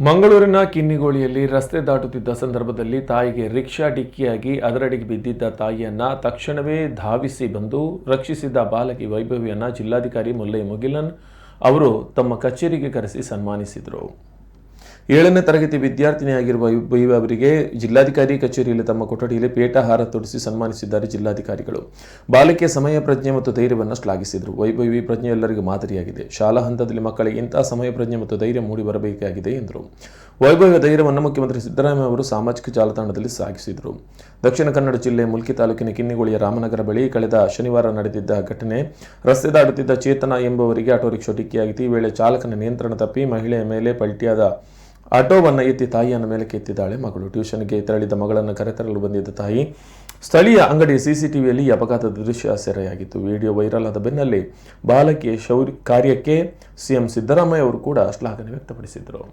ಮಂಗಳೂರಿನ ಕಿನ್ನಿಗೋಳಿಯಲ್ಲಿ ರಸ್ತೆ ದಾಟುತ್ತಿದ್ದ ಸಂದರ್ಭದಲ್ಲಿ ತಾಯಿಗೆ ರಿಕ್ಷಾ ಡಿಕ್ಕಿಯಾಗಿ ಅದರಡಿಗೆ ಬಿದ್ದಿದ್ದ ತಾಯಿಯನ್ನ ತಕ್ಷಣವೇ ಧಾವಿಸಿ ಬಂದು ರಕ್ಷಿಸಿದ್ದ ಬಾಲಕಿ ವೈಭವಿಯನ್ನ ಜಿಲ್ಲಾಧಿಕಾರಿ ಮುಲ್ಲೈ ಮುಗಿಲನ್ ಅವರು ತಮ್ಮ ಕಚೇರಿಗೆ ಕರೆಸಿ ಸನ್ಮಾನಿಸಿದರು. 7ನೇ ತರಗತಿ ವಿದ್ಯಾರ್ಥಿನಿಯಾಗಿರುವ ವೈಭವಿ ಅವರಿಗೆ ಜಿಲ್ಲಾಧಿಕಾರಿ ಕಚೇರಿಯಲ್ಲಿ ತಮ್ಮ ಕೊಠಡಿಯಲ್ಲಿ ಪೇಟಹಾರ ತೊಡಿಸಿ ಸನ್ಮಾನಿಸಿದ್ದಾರೆ ಜಿಲ್ಲಾಧಿಕಾರಿಗಳು. ಬಾಲಕಿಯ ಸಮಯ ಪ್ರಜ್ಞೆ ಮತ್ತು ಧೈರ್ಯವನ್ನು ಶ್ಲಾಘಿಸಿದರು. ವೈಭವಿ ಪ್ರಜ್ಞೆ ಎಲ್ಲರಿಗೂ ಮಾದರಿಯಾಗಿದೆ. ಶಾಲಾ ಹಂತದಲ್ಲಿ ಮಕ್ಕಳಿಗೆ ಇಂತಹ ಸಮಯ ಪ್ರಜ್ಞೆ ಮತ್ತು ಧೈರ್ಯ ಮೂಡಿ ಬರಬೇಕಾಗಿದೆ ಎಂದರು. ವೈಭವಿಯ ಧೈರ್ಯವನ್ನು ಮುಖ್ಯಮಂತ್ರಿ ಸಿದ್ದರಾಮಯ್ಯ ಅವರು ಸಾಮಾಜಿಕ ಜಾಲತಾಣದಲ್ಲಿ ಸಾಗಿಸಿದರು. ದಕ್ಷಿಣ ಕನ್ನಡ ಜಿಲ್ಲೆ ಮುಲ್ಕಿ ತಾಲೂಕಿನ ಕಿನ್ನಿಗೋಳಿಯ ರಾಮನಗರ ಬಳಿ ಕಳೆದ ಶನಿವಾರ ನಡೆದಿದ್ದ ಘಟನೆ. ರಸ್ತೆ ದಾಟುತ್ತಿದ್ದ ಚೇತನ ಎಂಬುವರಿಗೆ ಆಟೋ ರಿಕ್ಷಾ ಡಿಕ್ಕಿಯಾಗಿತ್ತು. ಈ ವೇಳೆ ಚಾಲಕನ ನಿಯಂತ್ರಣ ತಪ್ಪಿ ಮಹಿಳೆಯ ಮೇಲೆ ಪಲ್ಟಿಯಾದ ಆಟೋವನ್ನು ಎತ್ತಿ ತಾಯಿಯನ್ನು ಮೇಲಕ್ಕೆ ಎತ್ತಿದ್ದಾಳೆ ಮಗಳು. ಟ್ಯೂಷನ್ಗೆ ತೆರಳಿದ ಮಗಳನ್ನು ಕರೆತರಲು ಬಂದಿದ್ದ ತಾಯಿ ಸ್ಥಳೀಯ ಅಂಗಡಿಯ ಸಿಸಿಟಿವಿಯಲ್ಲಿ ಈ ಅಪಘಾತದ ದೃಶ್ಯ ಸೆರೆಯಾಗಿತ್ತು. ವಿಡಿಯೋ ವೈರಲ್ ಆದ ಬೆನ್ನಲ್ಲೇ ಬಾಲಕಿಯ ಕಾರ್ಯಕ್ಕೆ ಸಿಎಂ ಸಿದ್ದರಾಮಯ್ಯ ಅವರು ಕೂಡ ಶ್ಲಾಘನೆ ವ್ಯಕ್ತಪಡಿಸಿದರು.